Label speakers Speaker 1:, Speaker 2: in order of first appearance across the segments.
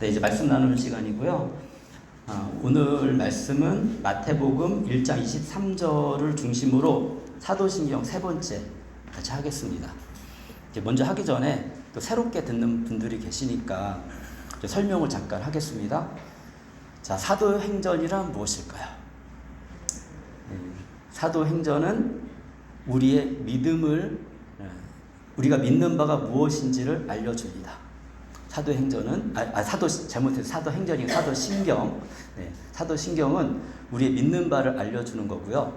Speaker 1: 네, 이제 말씀 나누는 시간이고요. 오늘 말씀은 마태복음 1장 23절을 중심으로 사도신경 세 번째 같이 하겠습니다. 이제 먼저 하기 전에 또 새롭게 듣는 분들이 계시니까 설명을 잠깐 하겠습니다. 자, 사도행전이란 무엇일까요? 사도행전은 우리의 믿음을, 우리가 믿는 바가 무엇인지를 알려줍니다. 사도행전은 사도행전이 사도신경. 네, 사도신경은 우리의 믿는 바를 알려주는 거고요.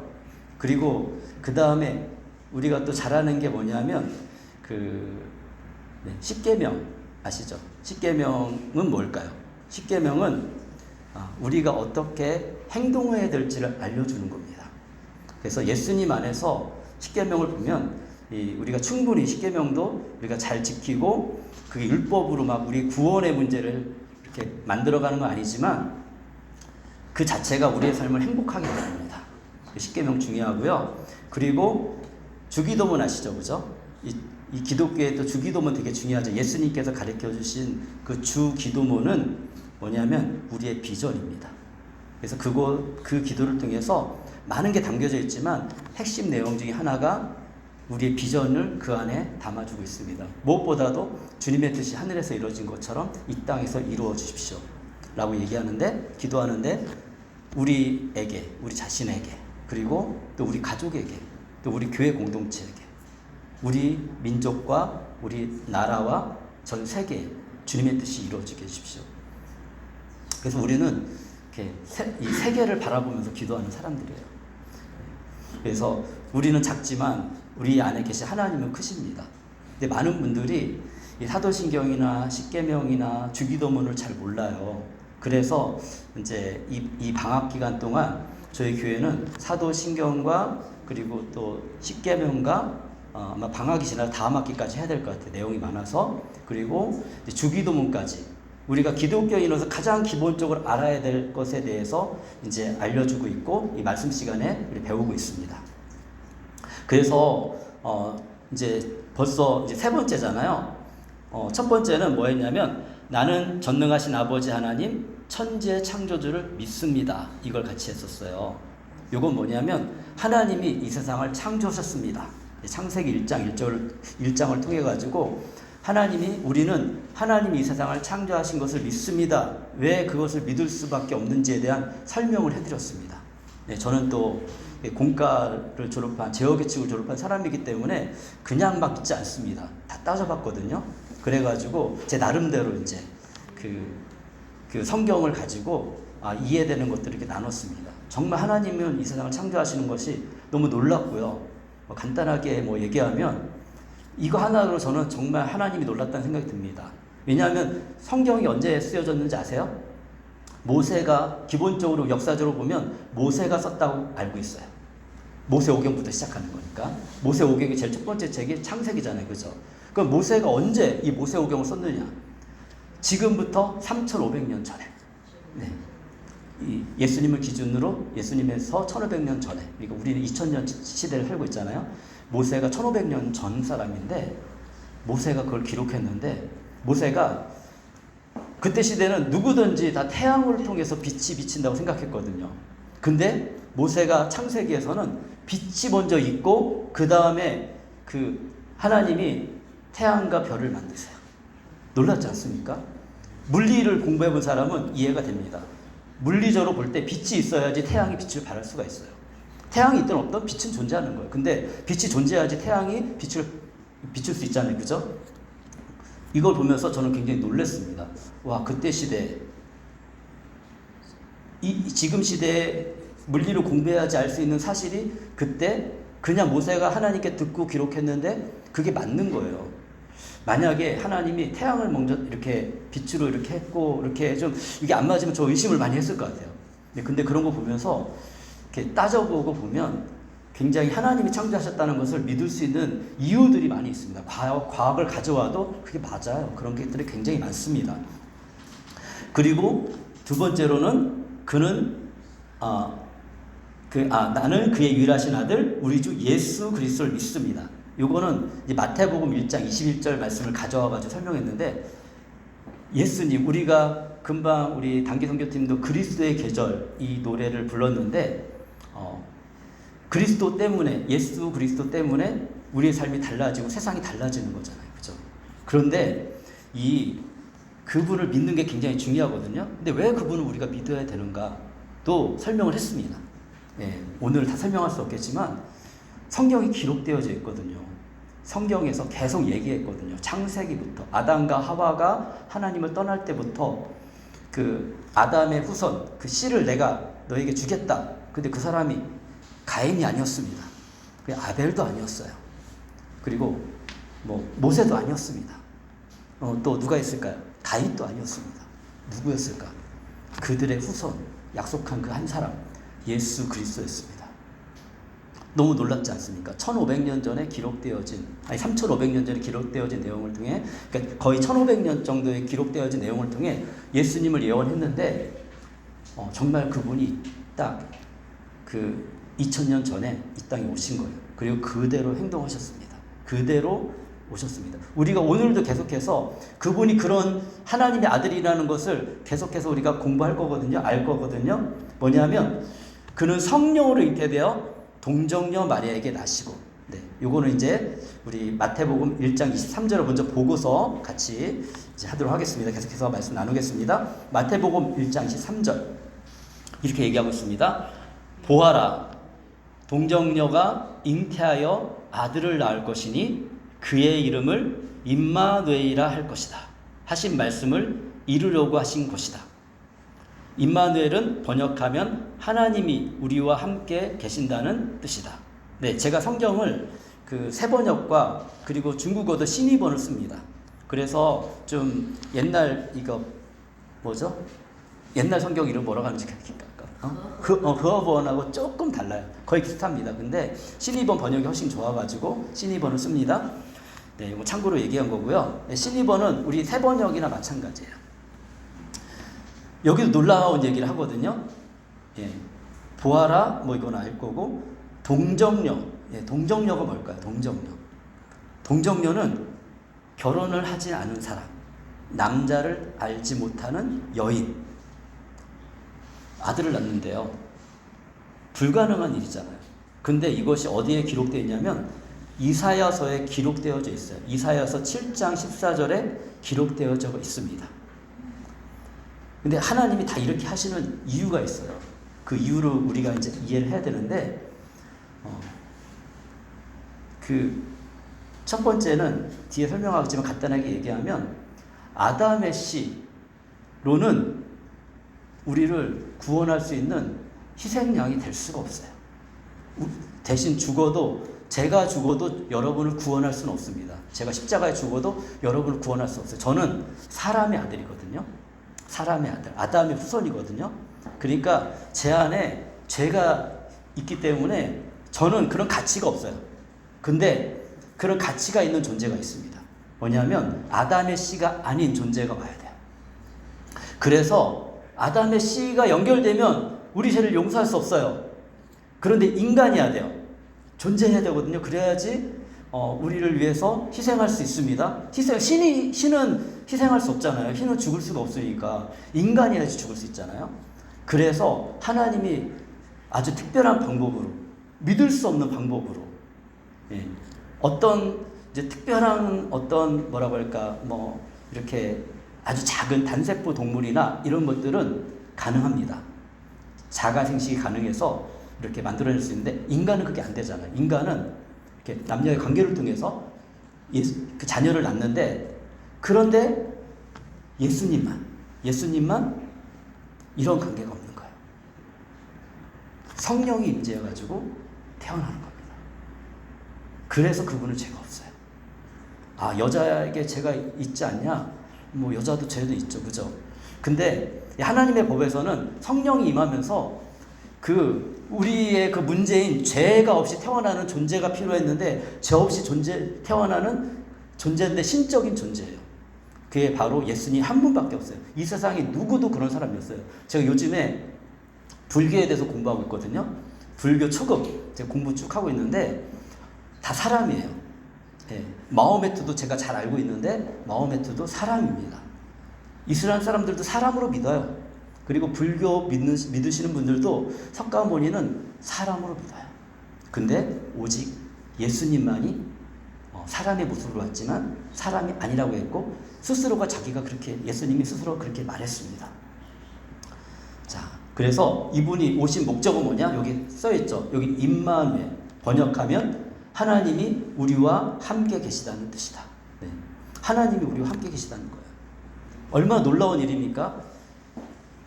Speaker 1: 그리고 그 다음에 우리가 또 잘하는 게 뭐냐면 십계명 아시죠? 십계명은 뭘까요? 십계명은 우리가 어떻게 행동해야 될지를 알려주는 겁니다. 그래서 예수님 안에서 십계명을 보면 우리가 충분히 십계명도 우리가 잘 지키고 그게 율법으로 막 우리 구원의 문제를 이렇게 만들어가는 건 아니지만 그 자체가 우리의 삶을 행복하게 만듭니다. 십계명 중요하고요. 그리고 주기도문 아시죠, 그죠? 이 기독교의 또 주기도문 되게 중요하죠. 예수님께서 가르쳐 주신 그 주기도문은 뭐냐면 우리의 비전입니다. 그래서 그 기도를 통해서 많은 게 담겨져 있지만 핵심 내용 중에 하나가 우리의 비전을 그 안에 담아주고 있습니다. 무엇보다도 주님의 뜻이 하늘에서 이루어진 것처럼 이 땅에서 이루어 주십시오 라고 얘기하는데, 기도하는데 우리에게, 우리 자신에게, 그리고 또 우리 가족에게, 또 우리 교회 공동체에게, 우리 민족과 우리 나라와 전 세계에 주님의 뜻이 이루어지게 해주십시오. 그래서 우리는 이렇게 이 세계를 바라보면서 기도하는 사람들이에요. 그래서 우리는 작지만 우리 안에 계신 하나님은 크십니다. 근데 많은 분들이 이 사도신경이나 십계명이나 주기도문을 잘 몰라요. 그래서 이제 이 방학 기간 동안 저희 교회는 사도신경과 그리고 또 십계명과 아마 방학이 지나 다음 학기까지 해야 될 것 같아요. 내용이 많아서. 그리고 주기도문까지 우리가 기독교인으로서 가장 기본적으로 알아야 될 것에 대해서 이제 알려주고 있고 이 말씀 시간에 우리 배우고 있습니다. 그래서 이제 벌써 이제 세 번째잖아요. 첫 번째는 뭐였냐면 나는 전능하신 아버지 하나님 천지의 창조주를 믿습니다. 이걸 같이 했었어요. 이건 뭐냐면 하나님이 이 세상을 창조하셨습니다. 창세기 1장을 통해 가지고 우리는 하나님이 이 세상을 창조하신 것을 믿습니다. 왜 그것을 믿을 수밖에 없는지에 대한 설명을 해드렸습니다. 네, 저는 또 공과를 졸업한, 제어계측을 졸업한 사람이기 때문에 그냥 막 믿지 않습니다. 다 따져봤거든요. 그래가지고 제 나름대로 이제 그 성경을 가지고 이해되는 것들을 이렇게 나눴습니다. 정말 하나님은 이 세상을 창조하시는 것이 너무 놀랍고요. 간단하게 얘기하면 이거 하나로 저는 정말 하나님이 놀랐다는 생각이 듭니다. 왜냐하면 성경이 언제 쓰여졌는지 아세요? 모세가 기본적으로 역사적으로 보면 모세가 썼다고 알고 있어요. 모세오경부터 시작하는 거니까. 모세오경이 제일 첫 번째 책이 창세기잖아요. 그죠? 그럼 모세가 언제 이 모세오경을 썼느냐? 지금부터 3,500년 전에. 네. 이 예수님을 기준으로 예수님에서 1,500년 전에. 그러니까 우리는 2000년 시대를 살고 있잖아요. 모세가 1,500년 전 사람인데 모세가 그걸 기록했는데 모세가 그때 시대는 누구든지 다 태양을 통해서 빛이 비친다고 생각했거든요. 근데 모세가 창세기에서는 빛이 먼저 있고 그 다음에 하나님이 태양과 별을 만드세요. 놀랍지 않습니까? 물리를 공부해 본 사람은 이해가 됩니다. 물리적으로 볼 때 빛이 있어야지 태양이 빛을 발할 수가 있어요. 태양이 있든 없든 빛은 존재하는 거예요. 근데 빛이 존재해야지 태양이 빛을 비출 수 있잖아요. 그죠? 이걸 보면서 저는 굉장히 놀랐습니다. 와, 그때 시대, 지금 시대에 물리를 공부해야지 알 수 있는 사실이 그때 그냥 모세가 하나님께 듣고 기록했는데 그게 맞는 거예요. 만약에 하나님이 태양을 먼저 이렇게 빛으로 이렇게 했고 이렇게 좀 이게 안 맞으면 저 의심을 많이 했을 것 같아요. 근데 그런 거 보면서 이렇게 따져보고 보면 굉장히 하나님이 창조하셨다는 것을 믿을 수 있는 이유들이 많이 있습니다. 과학을 가져와도 그게 맞아요. 그런 것들이 굉장히 많습니다. 그리고 두 번째로는 나는 그의 유일하신 아들 우리 주 예수 그리스도를 믿습니다. 요거는 이제 마태복음 1장 21절 말씀을 가져와 가지고 설명했는데 예수님, 우리가 금방 우리 단기 선교팀도 그리스도의 계절 이 노래를 불렀는데 그리스도 때문에, 예수 그리스도 때문에 우리의 삶이 달라지고 세상이 달라지는 거잖아요. 그죠? 그런데 그분을 믿는 게 굉장히 중요하거든요. 근데 왜 그분을 우리가 믿어야 되는가 또 설명을 했습니다. 예, 오늘 다 설명할 수 없겠지만 성경이 기록되어져 있거든요. 성경에서 계속 얘기했거든요. 창세기부터 아담과 하와가 하나님을 떠날 때부터 그 아담의 후손, 그 씨를 내가 너에게 주겠다. 근데 그 사람이 가인이 아니었습니다. 그 아벨도 아니었어요. 그리고 모세도 아니었습니다. 또 누가 있을까요? 다윗도 아니었습니다. 누구였을까? 그들의 후손, 약속한 그 한 사람, 예수 그리스도였습니다. 너무 놀랍지 않습니까? 1500년 전에 기록되어진, 3500년 전에 기록되어진 내용을 통해, 그러니까 거의 1500년 정도에 기록되어진 내용을 통해 예수님을 예언했는데, 정말 그분이 딱 그 2000년 전에 이 땅에 오신 거예요. 그리고 그대로 행동하셨습니다. 그대로 오셨습니다. 우리가 오늘도 계속해서 그분이 그런 하나님의 아들이라는 것을 계속해서 우리가 공부할 거거든요. 알 거거든요. 뭐냐면 그는 성령으로 잉태되어 동정녀 마리아에게 나시고, 네, 요거는 이제 우리 마태복음 1장 23절을 먼저 보고서 같이 이제 하도록 하겠습니다. 계속해서 말씀 나누겠습니다. 마태복음 1장 23절 이렇게 얘기하고 있습니다. 보아라, 동정녀가 잉태하여 아들을 낳을 것이니 그의 이름을 임마누엘이라 할 것이다 하신 말씀을 이루려고 하신 것이다. 임마누엘은 번역하면 하나님이 우리와 함께 계신다는 뜻이다. 네, 제가 성경을 그 새번역과 그리고 중국어도 신이번을 씁니다. 그래서 좀 옛날 옛날 성경 이름 뭐라고 하는지 그어번하고 조금 달라요. 거의 비슷합니다. 근데 신이번 번역이 훨씬 좋아가지고 신이번을 씁니다. 네, 이거 참고로 얘기한 거고요. 네, 신이번은 우리 새번역이나 마찬가지예요. 여기도 놀라운 얘기를 하거든요. 예, 보아라, 이건 알 거고, 동정녀. 예, 동정녀가 뭘까요? 동정녀. 동정녀는 결혼을 하지 않은 사람, 남자를 알지 못하는 여인. 아들을 낳는데요. 불가능한 일이잖아요. 근데 이것이 어디에 기록되어 있냐면 이사야서에 기록되어져 있어요. 이사야서 7장 14절에 기록되어져 있습니다. 근데 하나님이 다 이렇게 하시는 이유가 있어요. 그 이유를 우리가 이제 이해를 해야 되는데, 그 첫 번째는 뒤에 설명하겠지만 간단하게 얘기하면 아담의 씨로는 우리를 구원할 수 있는 희생양이 될 수가 없어요. 대신 제가 죽어도 여러분을 구원할 수는 없습니다. 제가 십자가에 죽어도 여러분을 구원할 수 없어요. 저는 사람의 아들이거든요. 사람의 아들, 아담의 후손이거든요. 그러니까 제 안에 죄가 있기 때문에 저는 그런 가치가 없어요. 근데 그런 가치가 있는 존재가 있습니다. 뭐냐면 아담의 씨가 아닌 존재가 와야 돼요. 그래서 아담의 씨가 연결되면 우리 죄를 용서할 수 없어요. 그런데 인간이어야 돼요. 존재해야 되거든요. 그래야지 우리를 위해서 희생할 수 있습니다. 신은 희생할 수 없잖아요. 신은 죽을 수가 없으니까 인간이야지 죽을 수 있잖아요. 그래서 하나님이 아주 특별한 방법으로, 믿을 수 없는 방법으로, 예, 어떤 이제 특별한 뭐라고 할까, 이렇게 아주 작은 단세포 동물이나 이런 것들은 가능합니다. 자가 생식이 가능해서 이렇게 만들어낼 수 있는데 인간은 그게 안 되잖아요. 인간은 이렇게 남녀의 관계를 통해서 그 자녀를 낳는데, 그런데 예수님만 이런 관계가 없는 거예요. 성령이 임재해가지고 태어나는 겁니다. 그래서 그분은 죄가 없어요. 여자에게 죄가 있지 않냐? 여자도 죄도 있죠, 그죠? 근데 하나님의 법에서는 성령이 임하면서 우리의 그 문제인 죄가 없이 태어나는 존재가 필요했는데, 죄 없이 태어나는 존재인데 신적인 존재예요. 그게 바로 예수님 한 분밖에 없어요. 이 세상에 누구도 그런 사람이었어요. 제가 요즘에 불교에 대해서 공부하고 있거든요. 불교 초급 제가 공부 쭉 하고 있는데 다 사람이에요. 예, 마호메트도 제가 잘 알고 있는데 마호메트도 사람입니다. 이스라엘 사람들도 사람으로 믿어요. 그리고 불교 믿으시는 분들도 석가모니는 사람으로 믿어요. 근데 오직 예수님만이 사람의 모습으로 왔지만 사람이 아니라고 했고 스스로가 자기가 그렇게 예수님이 스스로 그렇게 말했습니다. 자, 그래서 이분이 오신 목적은 뭐냐? 여기 써있죠. 여기 임마누엘 번역하면 하나님이 우리와 함께 계시다는 뜻이다. 네. 하나님이 우리와 함께 계시다는 거예요. 얼마나 놀라운 일입니까?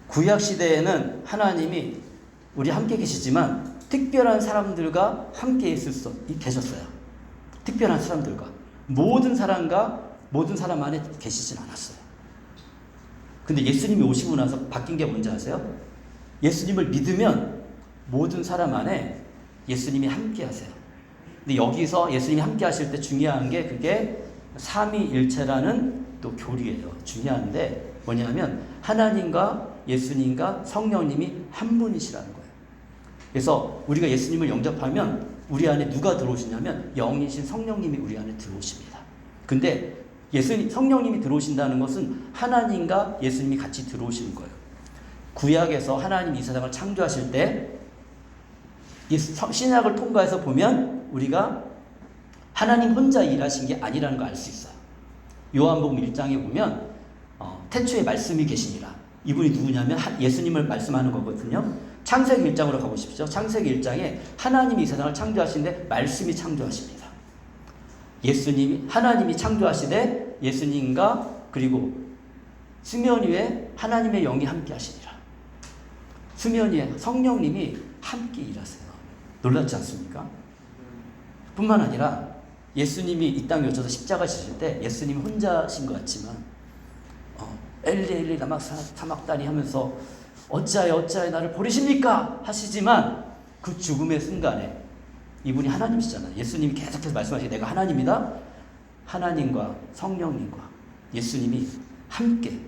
Speaker 1: 구약 시대에는 하나님이 우리 함께 계시지만 특별한 사람들과 함께 계셨어요. 특별한 사람들과 모든 사람 안에 계시진 않았어요. 근데 예수님이 오시고 나서 바뀐 게 뭔지 아세요? 예수님을 믿으면 모든 사람 안에 예수님이 함께 하세요. 근데 여기서 예수님이 함께 하실 때 중요한 게 그게 삼위일체라는 또 교리예요. 중요한데 뭐냐면 하나님과 예수님과 성령님이 한 분이시라는 거예요. 그래서 우리가 예수님을 영접하면 우리 안에 누가 들어오시냐면 영이신 성령님이 우리 안에 들어오십니다. 근데 성령님이 들어오신다는 것은 하나님과 예수님이 같이 들어오시는 거예요. 구약에서 하나님이 이 세상을 창조하실 때 이 신약을 통과해서 보면 우리가 하나님 혼자 일하신 게 아니라는 걸 알 수 있어요. 요한복음 1장에 보면 태초에 말씀이 계시니라. 이분이 누구냐면 예수님을 말씀하는 거거든요. 창세기 1장으로 가보십시오. 창세기 1장에 하나님이 이 세상을 창조하시는데 말씀이 창조하십니다. 하나님이 창조하시되 예수님과 그리고 수면 위에 하나님의 영이 함께 하시니라. 수면 위에 성령님이 함께 일하세요. 놀랍지 않습니까? 뿐만 아니라 예수님이 이 땅에 오셔서 십자가 지실 때 예수님이 혼자신 것 같지만 엘리 엘리 라마 사막다니 하면서 어찌하여 나를 버리십니까? 하시지만 그 죽음의 순간에 이분이 하나님이시잖아요. 예수님이 계속해서 말씀하시기 내가 하나님이다. 하나님과 성령님과 예수님이 함께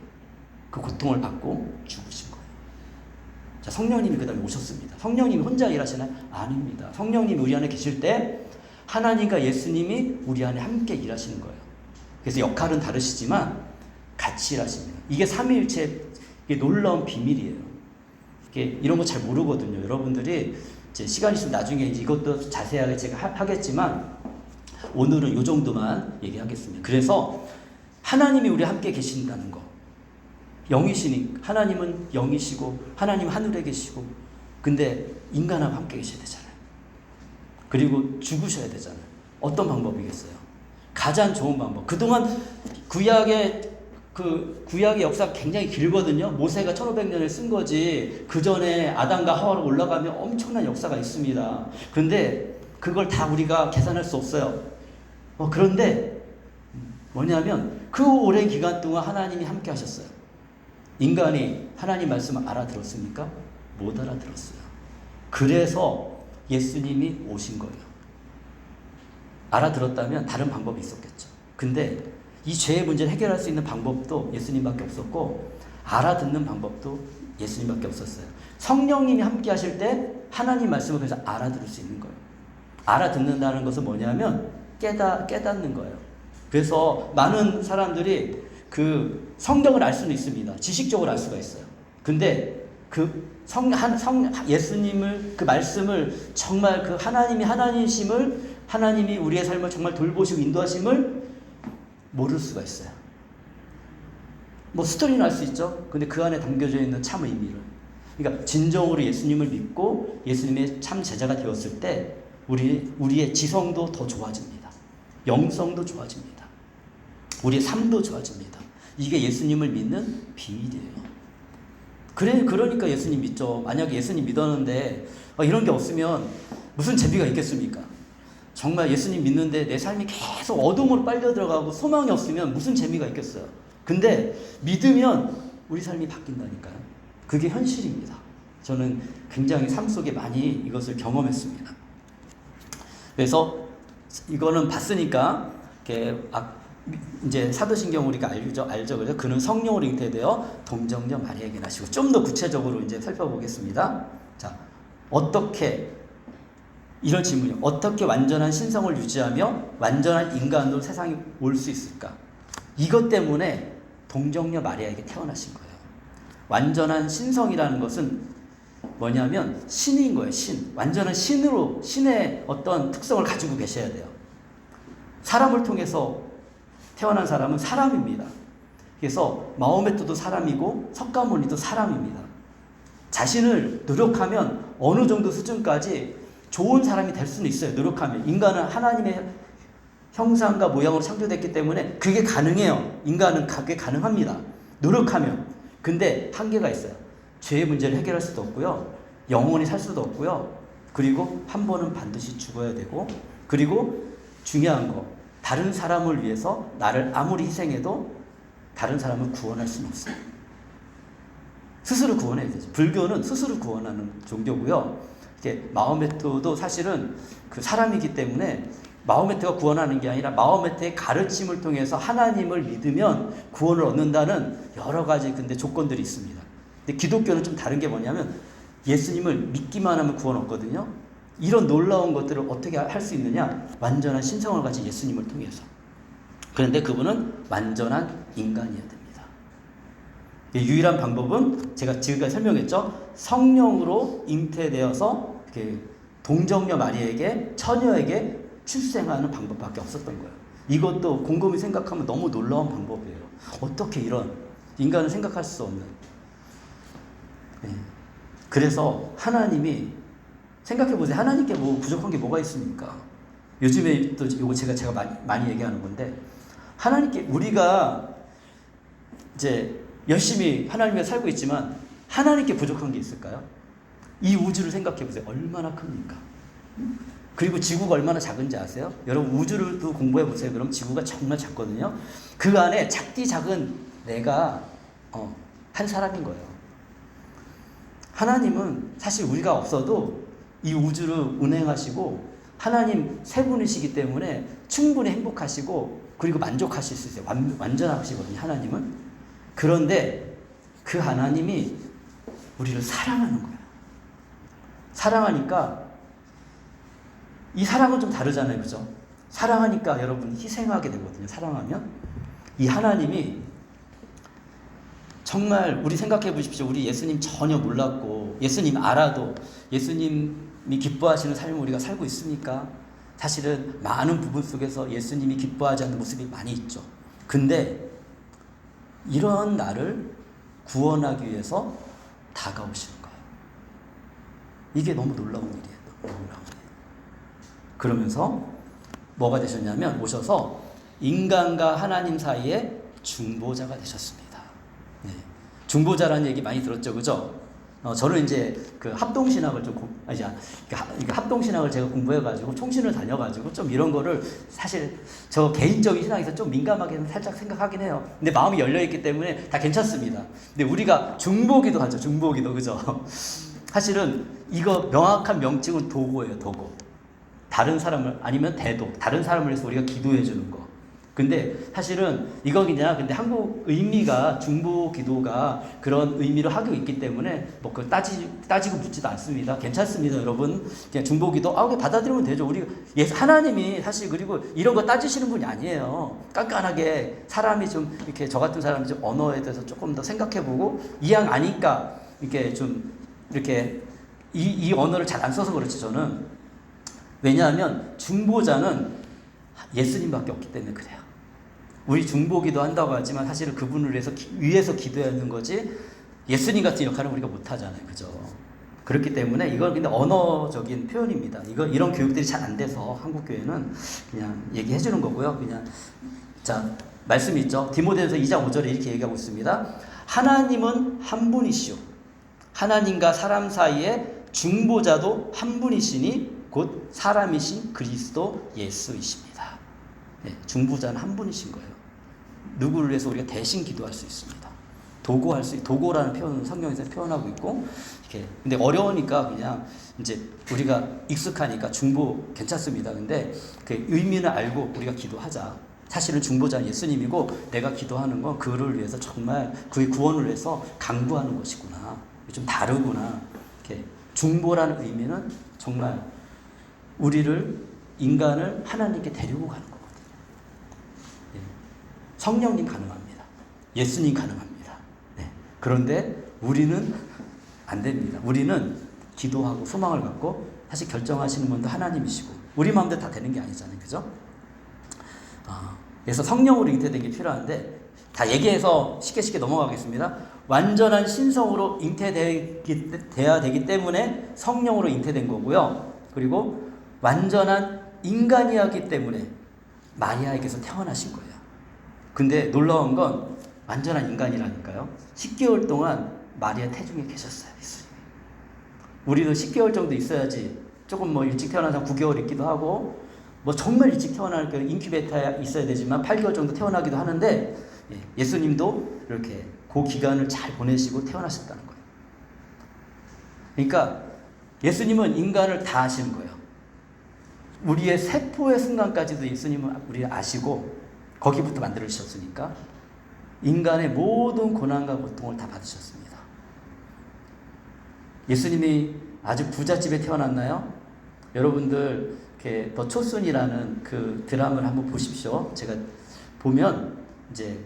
Speaker 1: 그 고통을 받고 죽으신 거예요. 자, 성령님이 그 다음에 오셨습니다. 성령님이 혼자 일하시나요? 아닙니다. 성령님이 우리 안에 계실 때 하나님과 예수님이 우리 안에 함께 일하시는 거예요. 그래서 역할은 다르시지만 같이 일하십니다. 이게 삼위일체의 놀라운 비밀이에요. 이런 거 잘 모르거든요. 여러분들이 이제 시간 있으면 나중에 이것도 자세하게 제가 하겠지만 오늘은 이 정도만 얘기하겠습니다. 그래서 하나님이 우리 함께 계신다는 거. 영이시니 하나님은 영이시고 하나님 하늘에 계시고 근데 인간하고 함께 계셔야 되잖아요. 그리고 죽으셔야 되잖아요. 어떤 방법이겠어요? 가장 좋은 방법. 그동안 구약의 역사가 굉장히 길거든요. 모세가 1500년을 쓴 거지. 그 전에 아담과 하와로 올라가면 엄청난 역사가 있습니다. 그런데 그걸 다 우리가 계산할 수 없어요. 그런데 뭐냐면 그 오랜 기간 동안 하나님이 함께 하셨어요. 인간이 하나님 말씀을 알아들었습니까? 못 알아들었어요. 그래서 예수님이 오신 거예요. 알아들었다면 다른 방법이 있었겠죠. 근데 이 죄의 문제를 해결할 수 있는 방법도 예수님밖에 없었고 알아듣는 방법도 예수님밖에 없었어요. 성령님이 함께 하실 때 하나님 말씀을 그래서 알아들을 수 있는 거예요. 알아듣는다는 것은 뭐냐면 깨닫는 거예요. 그래서 많은 사람들이 그 성경을 알 수는 있습니다. 지식적으로 알 수가 있어요. 근데 예수님을 그 말씀을 정말 그 하나님이 하나님이심을 하나님이 우리의 삶을 정말 돌보시고 인도하심을 모를 수가 있어요. 스토리는 알 수 있죠. 근데 그 안에 담겨져 있는 참 의미를. 그러니까 진정으로 예수님을 믿고 예수님의 참 제자가 되었을 때 우리의 지성도 더 좋아집니다. 영성도 좋아집니다. 우리의 삶도 좋아집니다. 이게 예수님을 믿는 비밀이에요. 그러니까 예수님 믿죠. 만약에 예수님 믿었는데 이런 게 없으면 무슨 재미가 있겠습니까? 정말 예수님 믿는데 내 삶이 계속 어둠으로 빨려 들어가고 소망이 없으면 무슨 재미가 있겠어요. 근데 믿으면 우리 삶이 바뀐다니까요. 그게 현실입니다. 저는 굉장히 삶 속에 많이 이것을 경험했습니다. 그래서 이거는 봤으니까 이제 사도신경 우리가 알죠. 그래서 그는 성령으로 잉태되어 동정녀 마리아에게 나시고 좀 더 구체적으로 이제 살펴보겠습니다. 자, 이런 질문이요. 어떻게 완전한 신성을 유지하며 완전한 인간으로 세상에 올 수 있을까? 이것 때문에 동정녀 마리아에게 태어나신 거예요. 완전한 신성이라는 것은 뭐냐면 신인 거예요. 신. 완전한 신으로 신의 어떤 특성을 가지고 계셔야 돼요. 사람을 통해서 태어난 사람은 사람입니다. 그래서 마호메트도 사람이고 석가모니도 사람입니다. 자신을 노력하면 어느 정도 수준까지 좋은 사람이 될 수는 있어요. 노력하면. 인간은 하나님의 형상과 모양으로 창조됐기 때문에 그게 가능해요. 인간은 그게 가능합니다. 노력하면. 근데 한계가 있어요. 죄의 문제를 해결할 수도 없고요. 영원히 살 수도 없고요. 그리고 한 번은 반드시 죽어야 되고, 그리고 중요한 거, 다른 사람을 위해서 나를 아무리 희생해도 다른 사람을 구원할 수는 없어요. 스스로 구원해야 되죠. 불교는 스스로 구원하는 종교고요. 이게 마호메트도 사실은 그 사람이기 때문에 마호메트가 구원하는 게 아니라 마호메트의 가르침을 통해서 하나님을 믿으면 구원을 얻는다는 여러 가지 근데 조건들이 있습니다. 근데 기독교는 좀 다른 게 뭐냐면 예수님을 믿기만 하면 구원 얻거든요. 이런 놀라운 것들을 어떻게 할 수 있느냐? 완전한 신성을 가진 예수님을 통해서. 그런데 그분은 완전한 인간이어야 됩니다. 유일한 방법은 제가 지금까지 설명했죠. 성령으로 잉태되어서 동정녀 마리아에게 처녀에게 출생하는 방법밖에 없었던 거예요. 이것도 곰곰이 생각하면 너무 놀라운 방법이에요. 어떻게 이런 인간은 생각할 수 없는. 그래서 하나님이 생각해보세요. 하나님께 뭐 부족한 게 뭐가 있습니까? 요즘에 또 이거 제가 많이 얘기하는 건데 하나님께 우리가 이제 열심히 하나님과 살고 있지만 하나님께 부족한 게 있을까요? 이 우주를 생각해보세요. 얼마나 큽니까? 그리고 지구가 얼마나 작은지 아세요? 여러분 우주를 또 공부해보세요. 그럼 지구가 정말 작거든요. 그 안에 작디 작은 내가 한 사람인 거예요. 하나님은 사실 우리가 없어도 이 우주를 운행하시고 하나님 세 분이시기 때문에 충분히 행복하시고 그리고 만족하실 수 있어요. 완전하시거든요. 하나님은. 그런데 그 하나님이 우리를 사랑하는 거예요. 사랑하니까 이 사랑은 좀 다르잖아요. 그죠? 사랑하니까 여러분 희생하게 되거든요. 사랑하면. 이 하나님이 정말 우리 생각해 보십시오. 우리 예수님 전혀 몰랐고 예수님 알아도 예수님이 기뻐하시는 삶을 우리가 살고 있습니까? 사실은 많은 부분 속에서 예수님이 기뻐하지 않는 모습이 많이 있죠. 근데 이런 나를 구원하기 위해서 다가오시는 거예요. 이게 너무 놀라운 일이에요. 너무 놀라운 일. 그러면서 뭐가 되셨냐면 오셔서 인간과 하나님 사이에 중보자가 되셨습니다. 네. 중보자라는 얘기 많이 들었죠, 그죠? 저는 이제 그 합동신학을 합동신학을 제가 공부해가지고 총신을 다녀가지고 좀 이런 거를 사실 저 개인적인 신학에서 좀 민감하게 살짝 생각하긴 해요. 근데 마음이 열려있기 때문에 다 괜찮습니다. 근데 우리가 중보기도 하죠, 중보기도, 그죠? 사실은 이거 명확한 명칭은 도고예요, 도고. 다른 사람을, 아니면 대도. 다른 사람을 위해서 우리가 기도해 주는 거. 근데 사실은 이거 그냥 근데 한국 의미가 중보 기도가 그런 의미를 하고 있기 때문에 뭐 그 따지고 묻지도 않습니다. 괜찮습니다, 여러분. 그냥 중보 기도 그냥 받아들이면 되죠. 우리 하나님이 사실 그리고 이런 거 따지시는 분이 아니에요. 깐깐하게 사람이 좀 이렇게 저 같은 사람이 좀 언어에 대해서 조금 더 생각해보고 이왕 아니까 이렇게 좀 이렇게 이 언어를 잘 안 써서 그렇지 저는. 왜냐하면 중보자는 예수님밖에 없기 때문에 그래요. 우리 중보기도 한다고 하지만 사실은 그분을 위해서 기도하는 거지 예수님 같은 역할은 우리가 못 하잖아요. 그죠? 그렇기 때문에 이건 근데 언어적인 표현입니다. 이런 교육들이 잘 안 돼서 한국 교회는 그냥 얘기해 주는 거고요. 그냥 자, 말씀이 있죠. 디모데전서 2장 5절에 이렇게 얘기하고 있습니다. 하나님은 한 분이시오. 하나님과 사람 사이에 중보자도 한 분이시니 곧 사람이신 그리스도 예수이십니다. 네, 중보자는 한 분이신 거예요. 누구를 위해서 우리가 대신 기도할 수 있습니다. 도고라는 표현은 성경에서 표현하고 있고, 이렇게. 근데 어려우니까 그냥 이제 우리가 익숙하니까 중보 괜찮습니다. 근데 그 의미는 알고 우리가 기도하자. 사실은 중보자는 예수님이고 내가 기도하는 건 그를 위해서 정말 그의 구원을 위해서 강구하는 것이구나. 좀 다르구나. 이렇게 중보라는 의미는 정말 인간을 하나님께 데리고 가는 거거든요. 예. 성령님 가능합니다. 예수님 가능합니다. 네. 그런데 우리는 안 됩니다. 우리는 기도하고 소망을 갖고 사실 결정하시는 분도 하나님이시고 우리 마음대로 다 되는 게 아니잖아요. 그죠? 그래서 성령으로 잉태된 게 필요한데 다 얘기해서 쉽게 넘어가겠습니다. 완전한 신성으로 잉태돼야 되기 때문에 성령으로 잉태된 거고요. 그리고 완전한 인간이었기 때문에 마리아에게서 태어나신 거예요. 근데 놀라운 건 완전한 인간이라니까요. 10개월 동안 마리아 태중에 계셨어요. 예수님이. 우리도 10개월 정도 있어야지 조금 뭐 일찍 태어난 사람 9개월 있기도 하고 뭐 정말 일찍 태어날 그 인큐베이터에 있어야 되지만 8개월 정도 태어나기도 하는데 예수님도 이렇게 그 기간을 잘 보내시고 태어나셨다는 거예요. 그러니까 예수님은 인간을 다 아시는 거예요. 우리의 세포의 순간까지도 예수님은 우리를 아시고 거기부터 만들어주셨으니까 인간의 모든 고난과 고통을 다 받으셨습니다. 예수님이 아주 부잣집에 태어났나요? 여러분들 이렇게 더 초순이라는 그 드라마를 한번 보십시오. 제가 보면 이제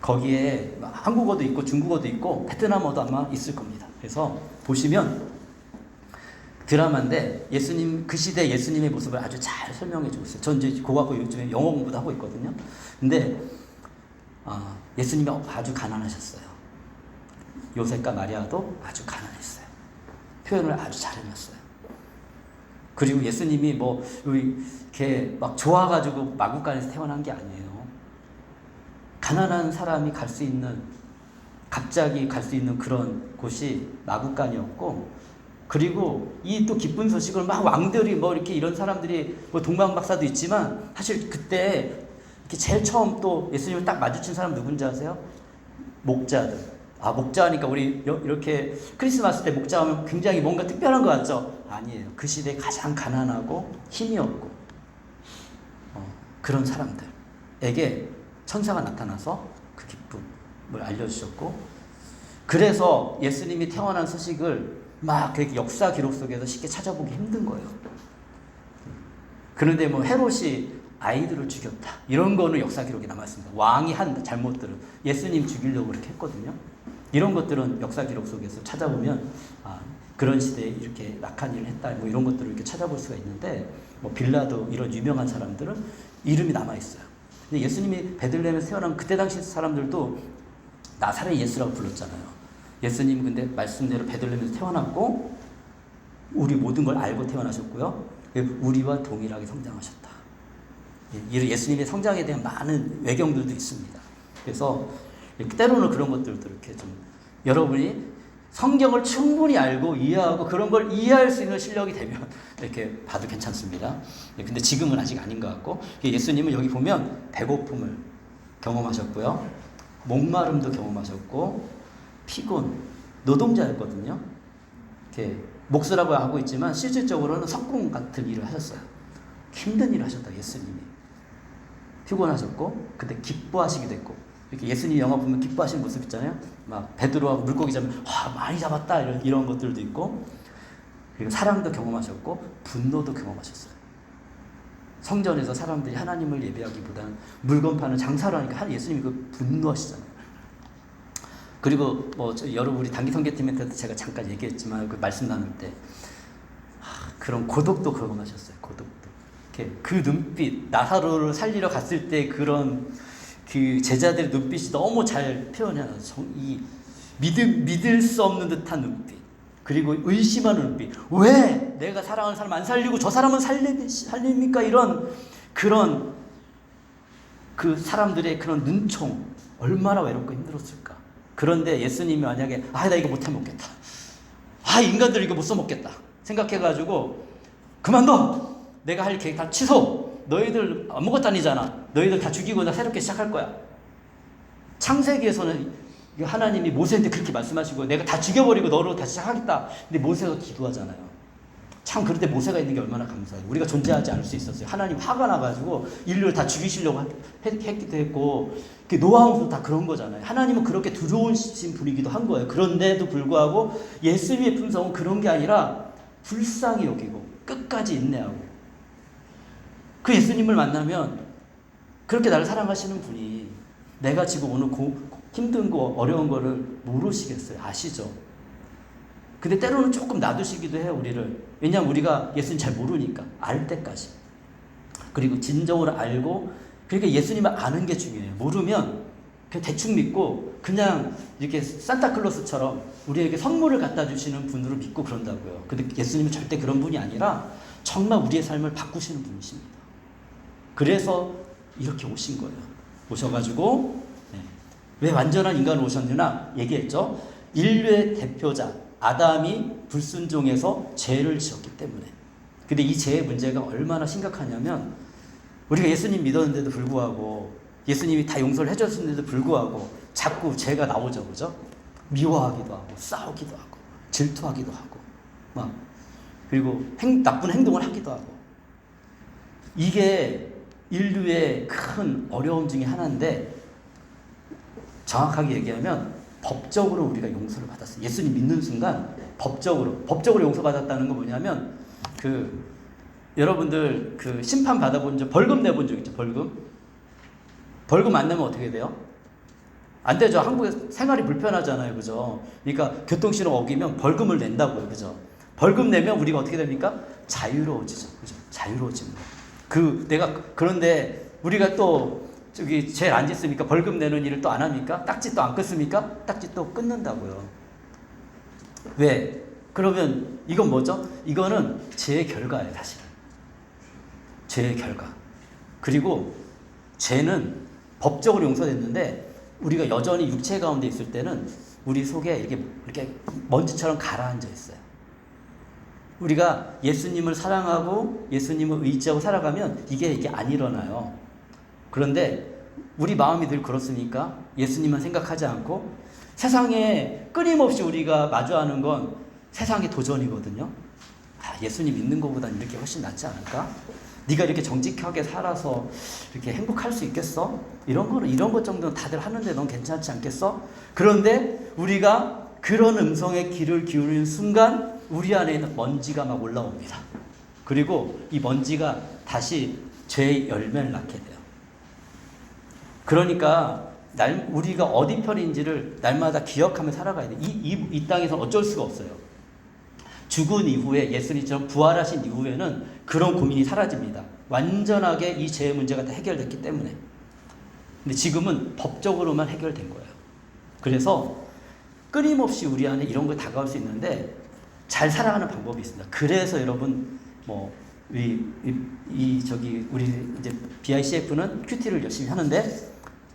Speaker 1: 거기에 한국어도 있고 중국어도 있고 베트남어도 아마 있을 겁니다. 그래서 보시면 드라마인데 예수님 그 시대 예수님의 모습을 아주 잘 설명해 주고 있어요. 전 이제 고등학교 요즘에 영어 공부도 하고 있거든요. 근데 예수님이 아주 가난하셨어요. 요셉과 마리아도 아주 가난했어요. 표현을 아주 잘 해놨어요. 그리고 예수님이 뭐 이렇게 막 좋아가지고 마구간에서 태어난 게 아니에요. 가난한 사람이 갈 수 있는 갑자기 갈 수 있는 그런 곳이 마구간이었고 그리고 이 또 기쁜 소식을 막 왕들이 뭐 이렇게 이런 사람들이 뭐 동방박사도 있지만 사실 그때 이렇게 제일 처음 또 예수님을 딱 마주친 사람 누군지 아세요? 목자들. 목자니까 우리 이렇게 크리스마스 때 목자하면 굉장히 뭔가 특별한 것 같죠? 아니에요. 그 시대에 가장 가난하고 힘이 없고 그런 사람들에게 천사가 나타나서 그 기쁨을 알려주셨고 그래서 예수님이 태어난 소식을 막 역사 기록 속에서 쉽게 찾아보기 힘든 거예요. 그런데 뭐 헤롯이 아이들을 죽였다 이런 거는 역사 기록에 남아있습니다. 왕이 한 잘못들은 예수님 죽이려고 그렇게 했거든요. 이런 것들은 역사 기록 속에서 찾아보면 그런 시대에 이렇게 낙한 일을 했다 뭐 이런 것들을 이렇게 찾아볼 수가 있는데 뭐 빌라도 이런 유명한 사람들은 이름이 남아있어요. 근데 예수님이 베들레헴에서 태어난 그때 당시 사람들도 나사렛 예수라고 불렀잖아요. 예수님 근데 말씀대로 베들레헴에서 태어났고 우리 모든 걸 알고 태어나셨고요. 우리와 동일하게 성장하셨다. 예수님의 성장에 대한 많은 외경들도 있습니다. 그래서 때로는 그런 것들도 이렇게 좀 여러분이 성경을 충분히 알고 이해하고 그런 걸 이해할 수 있는 실력이 되면 이렇게 봐도 괜찮습니다. 근데 지금은 아직 아닌 것 같고 예수님은 여기 보면 배고픔을 경험하셨고요. 목마름도 경험하셨고 피곤, 노동자였거든요. 이렇게 목수라고 하고 있지만 실질적으로는 석공 같은 일을 하셨어요. 힘든 일을 하셨다 예수님이. 피곤하셨고 근데 기뻐하시기도 했고 이렇게 예수님 영화 보면 기뻐하시는 모습 있잖아요. 막 베드로하고 물고기 잡으면 많이 잡았다 이런 것들도 있고 그리고 사랑도 경험하셨고 분노도 경험하셨어요. 성전에서 사람들이 하나님을 예배하기보다는 물건 파는 장사를 하니까 예수님이 그 분노하시잖아요. 그리고 뭐 여러분 우리 단기 선교팀한테도 제가 잠깐 얘기했지만 그 말씀 나눌 때 그런 고독도 경험하셨어요. 고독도. 이렇게 그 눈빛 나사로를 살리러 갔을 때 그런 그 제자들의 눈빛이 너무 잘 표현해요. 이 믿을 수 없는 듯한 눈빛. 그리고 의심하는 눈빛. 왜 내가 사랑하는 사람 안 살리고 저 사람은 살립니까? 이런 그런 그 사람들의 그런 눈총 얼마나 외롭고 힘들었을까. 그런데 예수님이 만약에 나 이거 못해 먹겠다. 인간들 이거 못 써먹겠다. 생각해가지고 그만둬. 내가 할 계획 다 취소. 너희들 아무것도 아니잖아. 너희들 다 죽이고 나 새롭게 시작할 거야. 창세기에서는 하나님이 모세한테 그렇게 말씀하시고 내가 다 죽여버리고 너로 다시 시작하겠다. 근데 모세가 기도하잖아요. 참 그런데 모세가 있는 게 얼마나 감사해요. 우리가 존재하지 않을 수 있었어요. 하나님 화가 나가지고 인류를 다 죽이시려고 했기도 했고 노아왕도 다 그런 거잖아요. 하나님은 그렇게 두려우신 분이기도 한 거예요. 그런데도 불구하고 예수님의 품성은 그런 게 아니라 불쌍히 여기고 끝까지 인내하고 그 예수님을 만나면 그렇게 나를 사랑하시는 분이 내가 지금 오늘 힘든 거, 어려운 거를 모르시겠어요? 아시죠? 근데 때로는 조금 놔두시기도 해요, 우리를. 왜냐하면 우리가 예수님 잘 모르니까. 알 때까지. 그리고 진정으로 알고, 그러니까 예수님을 아는 게 중요해요. 모르면 그냥 대충 믿고 그냥 이렇게 산타클로스처럼 우리에게 선물을 갖다 주시는 분으로 믿고 그런다고요. 근데 예수님은 절대 그런 분이 아니라 정말 우리의 삶을 바꾸시는 분이십니다. 그래서 이렇게 오신 거예요. 오셔가지고 왜 완전한 인간으로 오셨느냐 얘기했죠. 인류의 대표자 아담이 불순종해서 죄를 지었기 때문에. 근데 이 죄의 문제가 얼마나 심각하냐면 우리가 예수님 믿었는데도 불구하고 예수님이 다 용서를 해줬는데도 불구하고 자꾸 죄가 나오죠. 그죠? 미워하기도 하고 싸우기도 하고 질투하기도 하고 막 그리고 나쁜 행동을 하기도 하고 이게 인류의 큰 어려움 중에 하나인데 정확하게 얘기하면 법적으로 우리가 용서를 받았어요. 예수님 믿는 순간 법적으로 용서받았다는 건 뭐냐면 여러분들 심판 받아본 적 벌금 내본 적 있죠? 벌금 안 내면 어떻게 돼요? 안 되죠. 한국에 생활이 불편하잖아요. 그죠? 그러니까 교통신호 어기면 벌금을 낸다고요. 그죠? 벌금 내면 우리가 어떻게 됩니까? 자유로워지죠. 그죠? 자유로워집니다. 그런데 우리가 또 죄를 안 짓습니까? 벌금 내는 일을 또 안 합니까? 딱지 또 안 끊습니까? 딱지 또 끊는다고요. 왜? 그러면 이건 뭐죠? 이거는 죄의 결과예요, 사실은. 죄의 결과. 그리고 죄는 법적으로 용서됐는데 우리가 여전히 육체 가운데 있을 때는 우리 속에 이렇게 먼지처럼 가라앉아 있어요. 우리가 예수님을 사랑하고 예수님을 의지하고 살아가면 이게 안 일어나요. 그런데 우리 마음이 늘 그렇습니까? 예수님만 생각하지 않고 세상에 끊임없이 우리가 마주하는 건 세상의 도전이거든요. 예수님 믿는 것보단 이렇게 훨씬 낫지 않을까? 네가 이렇게 정직하게 살아서 이렇게 행복할 수 있겠어? 이런 것 정도는 다들 하는데 넌 괜찮지 않겠어? 그런데 우리가 그런 음성에 귀를 기울이는 순간 우리 안에 있는 먼지가 막 올라옵니다. 그리고 이 먼지가 다시 죄의 열매를 낳게 돼요. 그러니까 우리가 어디 편인지를 날마다 기억하며 살아가야 돼. 이 땅에서 어쩔 수가 없어요. 죽은 이후에 예수님처럼 부활하신 이후에는 그런 고민이 사라집니다. 완전하게 이 죄의 문제가 다 해결됐기 때문에. 근데 지금은 법적으로만 해결된 거예요. 그래서 끊임없이 우리 안에 이런 거 다가올 수 있는데 잘 살아가는 방법이 있습니다. 그래서 여러분 우리 이제 BICF는 큐티를 열심히 하는데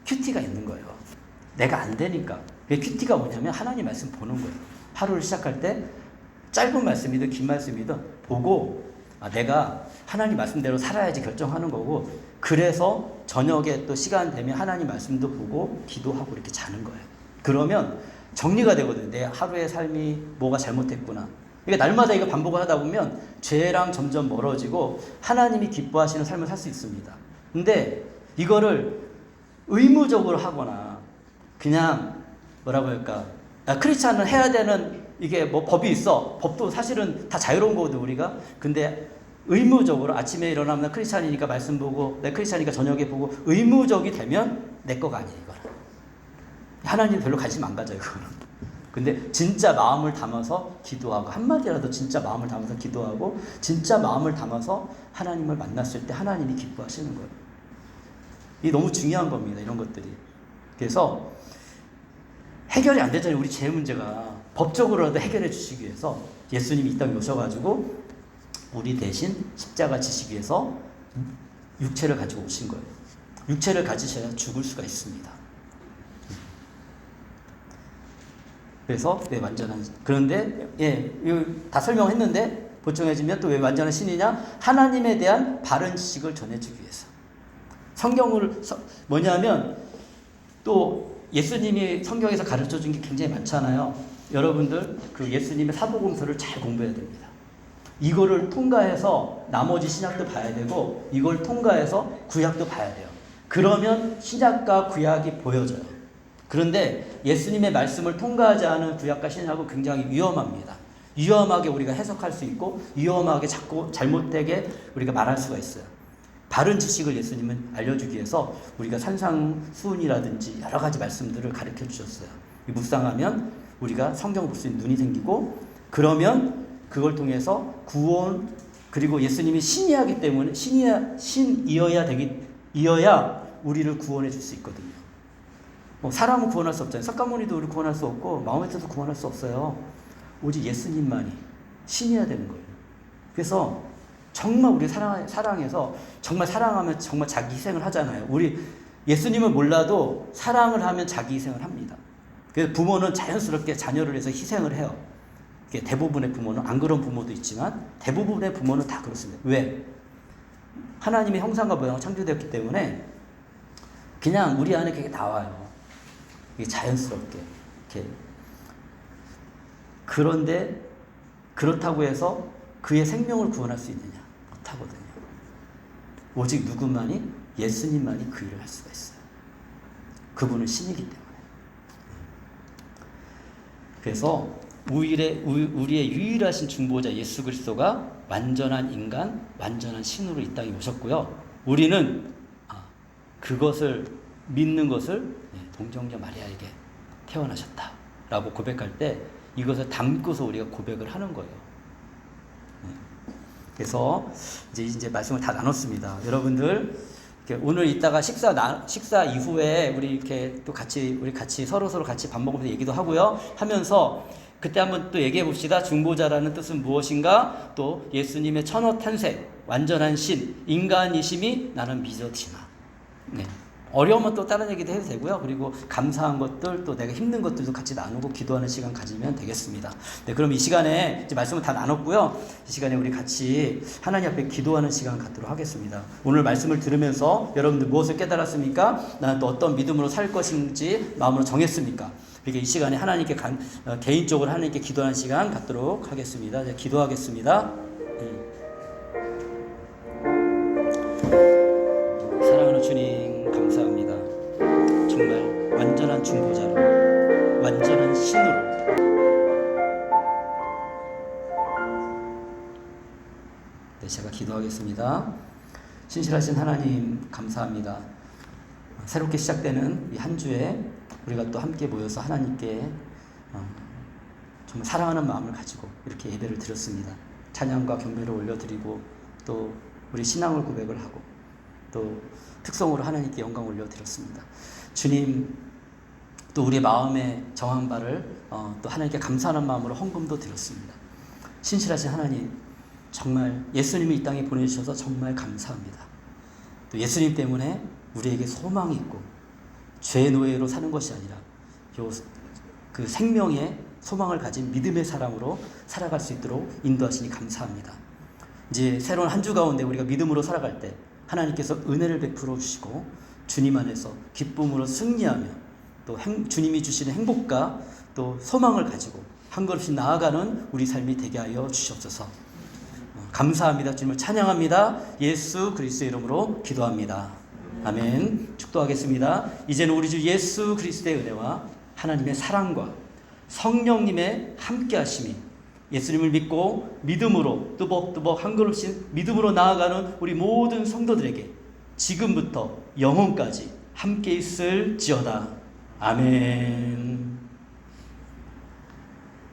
Speaker 1: 큐티가 있는 거예요. 내가 안 되니까. 큐티가 뭐냐면 하나님 말씀 보는 거예요. 하루를 시작할 때 짧은 말씀이든 긴 말씀이든 보고 내가 하나님 말씀대로 살아야지 결정하는 거고, 그래서 저녁에 또 시간 되면 하나님 말씀도 보고 기도하고 이렇게 자는 거예요. 그러면 정리가 되거든요. 내 하루의 삶이 뭐가 잘못됐구나. 그러니까 날마다 이거 반복을 하다 보면 죄랑 점점 멀어지고 하나님이 기뻐하시는 삶을 살 수 있습니다. 근데 이거를 의무적으로 하거나 그냥 뭐라고 할까, 크리스찬은 해야 되는 이게 법이 있어. 법도 사실은 다 자유로운 거거든 우리가. 근데 의무적으로 아침에 일어나면 크리스찬이니까 말씀 보고, 내 크리스찬이니까 저녁에 보고, 의무적이 되면 내 거가 아니에요. 이거는 하나님 별로 관심 안 가져요. 그거는. 근데 진짜 마음을 담아서 기도하고, 한마디라도 진짜 마음을 담아서 기도하고, 진짜 마음을 담아서 하나님을 만났을 때 하나님이 기뻐하시는 거예요. 이게 너무 중요한 겁니다. 이런 것들이. 그래서 해결이 안 되잖아요. 우리 죄 문제가. 법적으로라도 해결해 주시기 위해서 예수님이 이 땅에 오셔가지고 우리 대신 십자가 지시기 위해서 육체를 가지고 오신 거예요. 육체를 가지셔야 죽을 수가 있습니다. 그래서 왜 완전한, 그런데 이거 다 설명했는데 보충해주면 또 왜 완전한 신이냐? 하나님에 대한 바른 지식을 전해주기 위해서. 성경을 뭐냐면 또 예수님이 성경에서 가르쳐 준 게 굉장히 많잖아요. 여러분들 그 예수님의 사도공서를 잘 공부해야 됩니다. 이거를 통과해서 나머지 신약도 봐야 되고, 이걸 통과해서 구약도 봐야 돼요. 그러면 신약과 구약이 보여져요. 그런데 예수님의 말씀을 통과하지 않은 구약과 신약은 굉장히 위험합니다. 위험하게 우리가 해석할 수 있고, 위험하게 자꾸 잘못되게 우리가 말할 수가 있어요. 바른 지식을 예수님은 알려주기 위해서 우리가 산상수훈이라든지 여러 가지 말씀들을 가르쳐 주셨어요. 묵상하면 우리가 성경을 볼 수 있는 눈이 생기고, 그러면 그걸 통해서 구원, 그리고 예수님이 신이하기 때문에 신이어야 우리를 구원해 줄 수 있거든요. 사람은 구원할 수 없잖아요. 석가모니도 우리 구원할 수 없고 마호메트도 구원할 수 없어요. 오직 예수님만이 신이어야 되는 거예요. 그래서 정말 우리 사랑해서, 정말 사랑하면 정말 자기 희생을 하잖아요. 우리 예수님을 몰라도 사랑을 하면 자기 희생을 합니다. 그래서 부모는 자연스럽게 자녀를 위해서 희생을 해요. 대부분의 부모는, 안 그런 부모도 있지만 대부분의 부모는 다 그렇습니다. 왜? 하나님의 형상과 모양으로 창조되었기 때문에 그냥 우리 안에 그게 나와요. 이게 자연스럽게. 이렇게. 그런데 그렇다고 해서 그의 생명을 구원할 수 있느냐? 못하거든요. 오직 누구만이? 예수님만이 그 일을 할 수가 있어요. 그분은 신이기 때문에. 그래서 우리의 유일하신 중보자 예수 그리스도가 완전한 인간, 완전한 신으로 이 땅에 오셨고요. 우리는 그것을 믿는 것을 동정녀 마리아에게 태어나셨다라고 고백할 때 이것을 담고서 우리가 고백을 하는 거예요. 그래서 이제 말씀을 다 나눴습니다. 여러분들 오늘 이따가 식사 이후에 우리 같이 서로 같이 밥 먹으면서 얘기도 하고요. 하면서 그때 한번 또 얘기해 봅시다. 중보자라는 뜻은 무엇인가? 또 예수님의 천하 탄생, 완전한 신, 인간이심이 나는 믿어지나. 네. 어려우면 또 다른 얘기도 해도 되고요. 그리고 감사한 것들, 또 내가 힘든 것들도 같이 나누고 기도하는 시간 가지면 되겠습니다. 네, 그럼 이 시간에 이제 말씀을 다 나눴고요. 이 시간에 우리 같이 하나님 앞에 기도하는 시간 갖도록 하겠습니다. 오늘 말씀을 들으면서 여러분들 무엇을 깨달았습니까? 나는 또 어떤 믿음으로 살 것인지 마음으로 정했습니까? 그러니까 이 시간에 하나님께 개인적으로 하나님께 기도하는 시간 갖도록 하겠습니다. 이제 기도하겠습니다. 사랑하는 주님, 감사합니다. 정말 완전한 중보자로, 완전한 신으로 제가 기도하겠습니다. 신실하신 하나님, 감사합니다. 새롭게 시작되는 이 한 주에 우리가 또 함께 모여서 하나님께 정말 사랑하는 마음을 가지고 이렇게 예배를 드렸습니다. 찬양과 경배를 올려드리고 또 우리 신앙을 고백을 하고 또 특성으로 하나님께 영광 올려드렸습니다. 주님, 또 우리의 마음에 정한 바를 또 하나님께 감사하는 마음으로 헌금도 드렸습니다. 신실하신 하나님, 정말 예수님을 이 땅에 보내주셔서 정말 감사합니다. 또 예수님 때문에 우리에게 소망이 있고 죄의 노예로 사는 것이 아니라 그 생명의 소망을 가진 믿음의 사람으로 살아갈 수 있도록 인도하시니 감사합니다. 이제 새로운 한 주 가운데 우리가 믿음으로 살아갈 때 하나님께서 은혜를 베풀어 주시고 주님 안에서 기쁨으로 승리하며 또 주님이 주시는 행복과 또 소망을 가지고 한 걸음씩 나아가는 우리 삶이 되게 하여 주시옵소서. 감사합니다. 주님을 찬양합니다. 예수 그리스도의 이름으로 기도합니다. 아멘. 축도하겠습니다. 이제는 우리 주 예수 그리스도의 은혜와 하나님의 사랑과 성령님의 함께 하심이 예수님을 믿고 믿음으로 뚜벅뚜벅 한 걸음씩 믿음으로 나아가는 우리 모든 성도들에게 지금부터 영원까지 함께 있을지어다. 아멘.